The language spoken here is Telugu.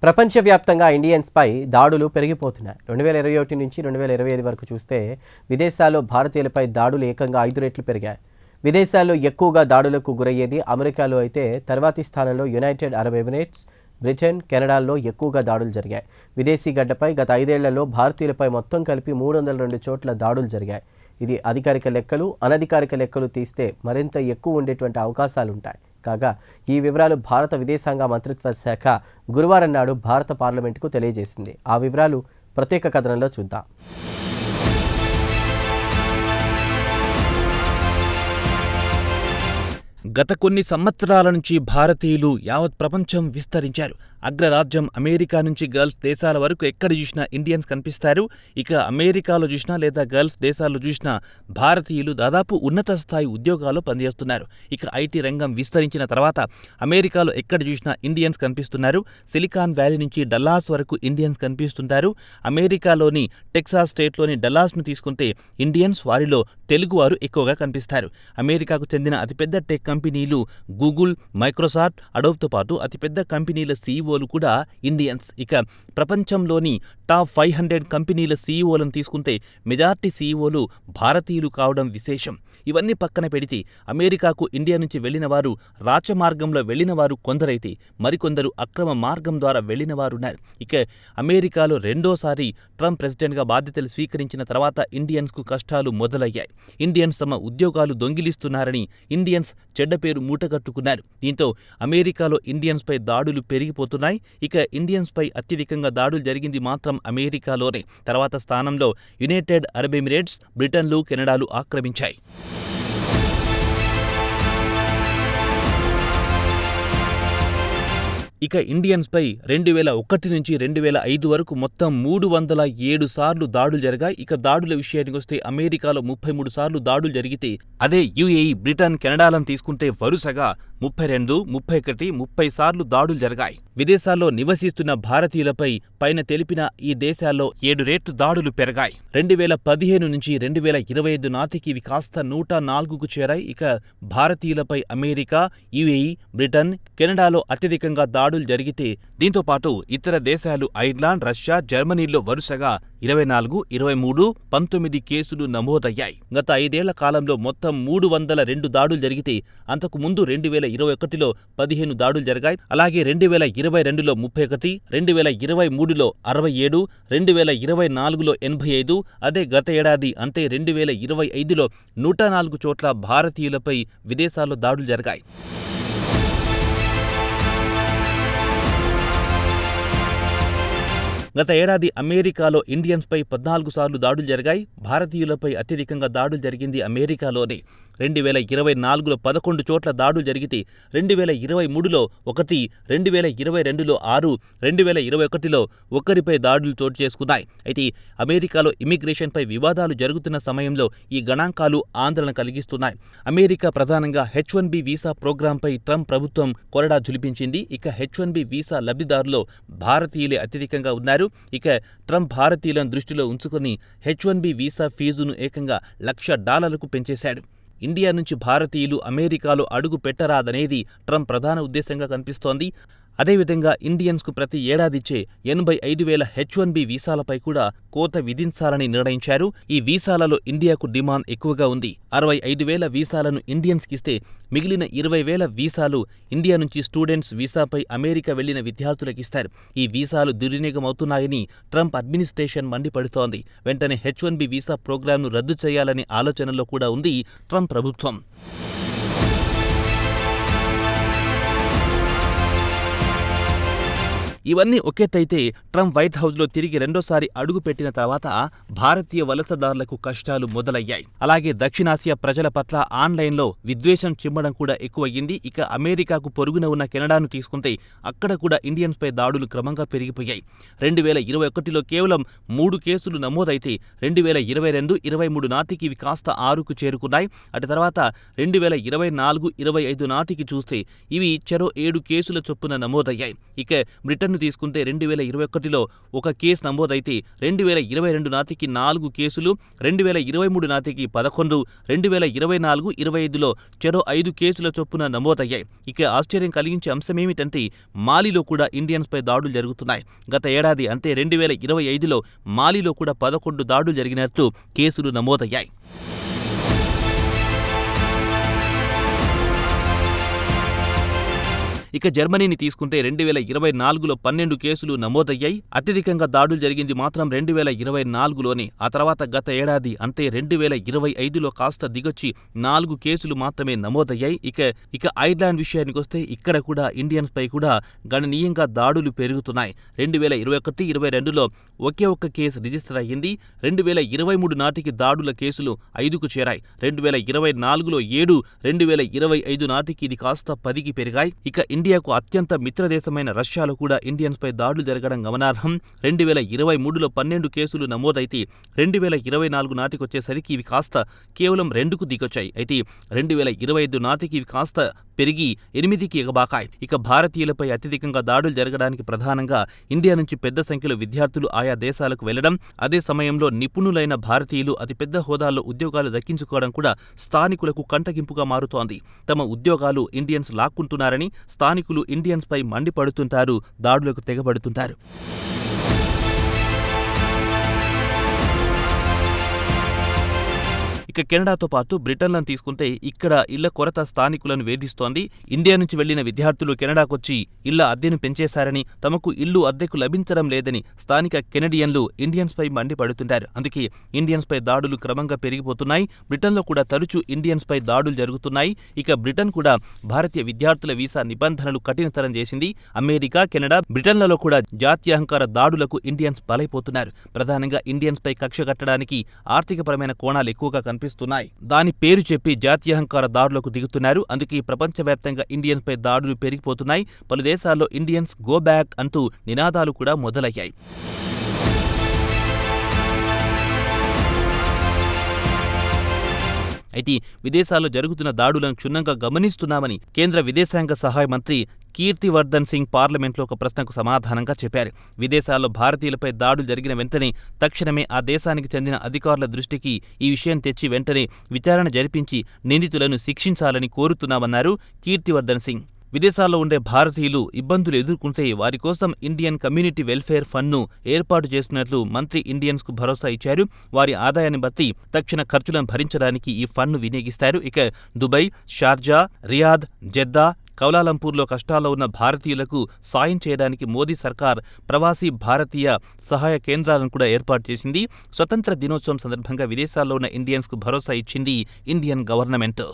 ప్రపంచవ్యాప్తంగా ఇండియన్స్పై దాడులు పెరిగిపోతున్నాయి. 2021 నుంచి 2025 వరకు చూస్తే విదేశాల్లో భారతీయులపై దాడులు ఏకంగా 5 రెట్లు పెరిగాయి. విదేశాల్లో ఎక్కువగా దాడులకు గురయ్యేది అమెరికాలో అయితే తర్వాతి స్థానంలో యునైటెడ్ అరబ్ ఎమిరేట్స్, బ్రిటన్, కెనడాల్లో ఎక్కువగా దాడులు జరిగాయి. విదేశీ గడ్డపై గత 5 ఏళ్లలో భారతీయులపై మొత్తం కలిపి 302 చోట్ల దాడులు జరిగాయి. ఇది అధికారిక లెక్కలు, అనధికారిక లెక్కలు తీస్తే మరింత ఎక్కువ ఉండేటువంటి అవకాశాలుంటాయి. కాగా ఈ వివరాలు భారత విదేశాంగ మంత్రిత్వ శాఖ గురువారం నాడు భారత పార్లమెంటుకు తెలియజేసింది. ఆ వివరాలు ప్రత్యేక కథనంలో చూద్దాం. గత కొన్ని సంవత్సరాల నుంచి భారతీయులు యావత్ ప్రపంచం విస్తరించారు. అగ్రరాజ్యం అమెరికా నుంచి గల్ఫ్ దేశాల వరకు ఎక్కడ చూసినా ఇండియన్స్ కనిపిస్తారు. ఇక అమెరికాలో చూసినా లేదా గల్ఫ్ దేశాల్లో చూసినా భారతీయులు దాదాపు ఉన్నత స్థాయి ఉద్యోగాల్లో పనిచేస్తున్నారు. ఇక ఐటీ రంగం విస్తరించిన తర్వాత అమెరికాలో ఎక్కడ చూసినా ఇండియన్స్ కనిపిస్తున్నారు. సిలికాన్ వ్యాలీ నుంచి డల్లాస్ వరకు ఇండియన్స్ కనిపిస్తుంటారు. అమెరికాలోని టెక్సాస్ స్టేట్లోని డల్లాస్ను తీసుకుంటే ఇండియన్స్, వారిలో తెలుగువారు ఎక్కువగా కనిపిస్తారు. అమెరికాకు చెందిన అతిపెద్ద టెక్ కంపెనీలు గూగుల్, మైక్రోసాఫ్ట్, అడోబ్తో పాటు అతిపెద్ద కంపెనీల సీఈఓలు కూడా ఇండియన్స్. ఇక ప్రపంచంలోని టాప్ 500 కంపెనీల సీఈఓలను తీసుకుంటే మెజార్టీ సీఈఓలు భారతీయులు కావడం విశేషం. ఇవన్నీ పక్కన పెడితే అమెరికాకు ఇండియా నుంచి వెళ్లిన వారు రాచమార్గంలో వెళ్లిన వారు కొందరైతే మరికొందరు అక్రమ మార్గం ద్వారా వెళ్లిన వారున్నారు. ఇక అమెరికాలో రెండోసారి ట్రంప్ ప్రెసిడెంట్గా బాధ్యతలు స్వీకరించిన తర్వాత ఇండియన్స్కు కష్టాలు మొదలయ్యాయి. ఇండియన్స్ తమ ఉద్యోగాలు దొంగిలిస్తున్నారని ఇండియన్స్ చెడ్డ పేరు మూటగట్టుకున్నారు. దీంతో అమెరికాలో ఇండియన్స్పై దాడులు పెరిగిపోతున్నాయి. ఇక ఇండియన్స్పై అత్యధికంగా దాడులు జరిగింది మాత్రం అమెరికాలోనే. తర్వాత స్థానంలో యునైటెడ్ అరబ్ ఎమిరేట్స్, బ్రిటన్లు, కెనడాలు ఆక్రమించాయి. ఇక ఇండియన్స్పై 2001 నుంచి 2005 వరకు మొత్తం 307 సార్లు దాడులు జరిగాయి. ఇక దాడుల విషయానికి వస్తే అమెరికాలో 33 సార్లు దాడులు జరిగితే అదే యుఏఈ, బ్రిటన్, కెనడాలను తీసుకుంటే వరుసగా 32, 31, 30 సార్లు దాడులు జరిగాయి. విదేశాల్లో నివసిస్తున్న భారతీయులపై పైన తెలిపిన ఈ దేశాల్లో 7 రెట్లు దాడులు పెరిగాయి. 2015 నుంచి 2025 నాటికి ఇవి కాస్త 104కు చేరాయి. ఇక భారతీయులపై అమెరికా, యుఏఈ, బ్రిటన్, కెనడాలో అత్యధికంగా దాడులు జరిగితే దీంతో పాటు ఇతర దేశాలు ఐర్లాండ్, రష్యా, జర్మనీల్లో వరుసగా 24, 23, 19 కేసులు నమోదయ్యాయి. గత 5 ఏళ్ల కాలంలో మొత్తం 302 దాడులు జరిగితే అంతకు ముందు 2021లో 15 దాడులు జరిగాయి. అలాగే 2022లో 31, 2023లో 67, 2024లో 85, అదే గత ఏడాది అంటే 2025లో 104 చోట్ల భారతీయులపై విదేశాల్లో దాడులు జరిగాయి. గత ఏడాది అమెరికాలో ఇండియన్స్పై 14 సార్లు దాడులు జరిగాయి. భారతీయులపై అత్యధికంగా దాడులు జరిగింది అమెరికాలోనే. 2024లో 11 చోట్ల దాడులు జరిగితే 2023లో 1, 2022లో 6, 2021లో ఒక్కరిపై దాడులు చోటు చేసుకున్నాయి. అయితే అమెరికాలో ఇమిగ్రేషన్పై వివాదాలు జరుగుతున్న సమయంలో ఈ గణాంకాలు ఆందోళన కలిగిస్తున్నాయి. అమెరికా ప్రధానంగా H1B వీసా ప్రోగ్రాంపై ట్రంప్ ప్రభుత్వం కొరడా జులిపించింది. ఇక H1B వీసా లబ్ధిదారుల్లో భారతీయులే అత్యధికంగా ఉన్నారు. ఇక ట్రంప్ భారతీయులను దృష్టిలో ఉంచుకుని H1B వీసా ఫీజును ఏకంగా $1,00,000కు పెంచేశాడు. ఇండియా నుంచి భారతీయులు అమెరికాలో అడుగు పెట్టరాదనేది ట్రంప్ ప్రధాన ఉద్దేశంగా కనిపిస్తోంది. అదేవిధంగా ఇండియన్స్కు ప్రతి ఏడాదిచ్చే 85,000 H1B వీసాలపై కూడా కోత విధించాలని నిర్ణయించారు. ఈ వీసాలలో ఇండియాకు డిమాండ్ ఎక్కువగా ఉంది. 65,000 వీసాలను ఇండియన్స్కిస్తే మిగిలిన 20,000 వీసాలు ఇండియా నుంచి స్టూడెంట్స్ వీసాపై అమెరికా వెళ్లిన విద్యార్థులకిస్తారు. ఈ వీసాలు దుర్వినియోగమవుతున్నాయని ట్రంప్ అడ్మినిస్ట్రేషన్ మండిపడుతోంది. వెంటనే H1B వీసా ప్రోగ్రాంను రద్దు చేయాలనే ఆలోచనలో కూడా ఉంది ట్రంప్ ప్రభుత్వం. ఇవన్నీ ఒకెత్తైతే ట్రంప్ వైట్ హౌస్లో తిరిగి రెండోసారి అడుగుపెట్టిన తర్వాత భారతీయ వలసదారులకు కష్టాలు మొదలయ్యాయి. అలాగే దక్షిణాసియా ప్రజల పట్ల ఆన్లైన్లో విద్వేషం చిమ్మడం కూడా ఎక్కువయ్యింది. ఇక అమెరికాకు పొరుగున ఉన్న కెనడాను తీసుకుంటే అక్కడ కూడా ఇండియన్స్పై దాడులు క్రమంగా పెరిగిపోయాయి. 2021లో కేవలం 3 కేసులు నమోదైతే 2022, 23 నాటికి ఇవి కాస్త 6కు చేరుకున్నాయి. అటు తర్వాత 2024, 25 నాటికి చూస్తే ఇవి చెరో 7 కేసుల చొప్పున నమోదయ్యాయి. ఇక బ్రిటన్ బ్రిటన్ను తీసుకుంటే 2021లో 1 కేసు నమోదైతే 2022 నాటికి 4 కేసులు, 2023 నాటికి 11, 2024-25లో చెరో 5 కేసుల చొప్పున నమోదయ్యాయి. ఇక ఆశ్చర్యం కలిగించే అంశమేమిటంటే మాలిలో కూడా ఇండియన్స్పై దాడులు జరుగుతున్నాయి. గత ఏడాది అంటే 2025లో మాలిలో కూడా 11 దాడులు జరిగినట్లు కేసులు నమోదయ్యాయి. ఇక జర్మనీని తీసుకుంటే 2024లో 12 కేసులు నమోదయ్యాయి. అత్యధికంగా దాడులు జరిగింది మాత్రం 2024లోనే. ఆ తర్వాత గత ఏడాది అంటే 2025లో కాస్త దిగొచ్చి 4 కేసులు మాత్రమే నమోదయ్యాయి. ఇక ఐర్లాండ్ విషయానికొస్తే ఇక్కడ కూడా ఇండియన్స్పై కూడా గణనీయంగా దాడులు పెరుగుతున్నాయి. 2021-22లో ఒకే ఒక్క కేసు రిజిస్టర్ అయ్యింది. 2023 నాటికి దాడుల కేసులు 5కు చేరాయి. 2024లో 7, 2025 నాటికి ఇది కాస్త 10కి పెరిగాయి. ఇక ఇండియాకు అత్యంత మిత్రదేశమైన రష్యాలో కూడా ఇండియన్స్పై దాడులు జరగడం గమనార్హం. 2023లో 12 కేసులు నమోదైతే 2024 నాటికొచ్చేసరికి ఇవి కాస్త కేవలం 2కు దిగొచ్చాయి. అయితే 2025 నాటికి ఇవి కాస్త పెరిగి 8కి ఎగబాకాయి. ఇక భారతీయులపై అత్యధికంగా దాడులు జరగడానికి ప్రధానంగా ఇండియా నుంచి పెద్ద సంఖ్యలో విద్యార్థులు ఆయా దేశాలకు వెళ్లడం, అదే సమయంలో నిపుణులైన భారతీయులు అతిపెద్ద హోదాల్లో ఉద్యోగాలు దక్కించుకోవడం కూడా స్థానికులకు కంటగింపుగా మారుతోంది. తమ ఉద్యోగాలు ఇండియన్స్ లాక్కుంటున్నారని స్థానికులు ఇండియన్స్పై మండిపడుతుంటారు, దాడులకు తెగబడుతుంటారు. ఇక కెనడాతో పాటు బ్రిటన్లను తీసుకుంటే ఇక్కడ ఇళ్ల కొరత స్థానికులను వేధిస్తోంది. ఇండియా నుంచి వెళ్లిన విద్యార్థులు కెనడాకొచ్చి ఇళ్ల అద్దెను పెంచేశారని, తమకు ఇల్లు అద్దెకు లభించడం లేదని స్థానిక కెనడియన్లు ఇండియన్స్పై మండిపడుతుంటారు. అందుకే ఇండియన్స్పై దాడులు క్రమంగా పెరిగిపోతున్నాయి. బ్రిటన్లో కూడా తరచూ ఇండియన్స్పై దాడులు జరుగుతున్నాయి. ఇక బ్రిటన్ కూడా భారతీయ విద్యార్థుల వీసా నిబంధనలు కఠినతరం చేసింది. అమెరికా, కెనడా, బ్రిటన్లలో కూడా జాత్యహంకార దాడులకు ఇండియన్స్ బలైపోతున్నారు. ప్రధానంగా ఇండియన్స్పై కక్ష కట్టడానికి ఆర్థికపరమైన కోణాలు ఎక్కువగా కనిపిస్తున్నాయి. దాని పేరు చెప్పి జాత్యహంకార దాడులకు దిగుతున్నారు. అందుకే ప్రపంచవ్యాప్తంగా ఇండియన్స్పై దాడులు పెరిగిపోతున్నాయి. పలు దేశాల్లో ఇండియన్స్ గో బ్యాక్ అంటూ నినాదాలు కూడా మొదలయ్యాయి. అయితే విదేశాల్లో జరుగుతున్న దాడులను క్షుణ్ణంగా గమనిస్తున్నామని కేంద్ర విదేశాంగ సహాయ మంత్రి కీర్తివర్ధన్ సింగ్ పార్లమెంట్లో ఒక ప్రశ్నకు సమాధానంగా చెప్పారు. విదేశాల్లో భారతీయులపై దాడులు జరిగిన వెంటనే తక్షణమే ఆ దేశానికి చెందిన అధికారుల దృష్టికి ఈ విషయం తెచ్చి వెంటనే విచారణ జరిపించి నిందితులను శిక్షించాలని కోరుతున్నామన్నారు కీర్తివర్ధన్ సింగ్. విదేశాల్లో ఉండే భారతీయులు ఇబ్బందులు ఎదుర్కొంటే వారి కోసం ఇండియన్ కమ్యూనిటీ వెల్ఫేర్ ఫండ్ను ఏర్పాటు చేస్తున్నట్లు మంత్రి ఇండియన్స్కు భరోసా ఇచ్చారు. వారి ఆదాయాన్ని బట్టి తక్షణ ఖర్చులను భరించడానికి ఈ ఫండ్ను వినియోగిస్తారు. ఇక దుబాయ్, షార్జా, రియాద్, జెద్దా, కౌలాలంపూర్లో కష్టాల్లో ఉన్న భారతీయులకు సాయం చేయడానికి మోదీ సర్కార్ ప్రవాసీ భారతీయ సహాయ కేంద్రాలను కూడా ఏర్పాటు చేసింది. స్వతంత్ర దినోత్సవం సందర్భంగా విదేశాల్లో ఉన్న ఇండియన్స్కు భరోసా ఇచ్చింది ఇండియన్ గవర్నమెంట్.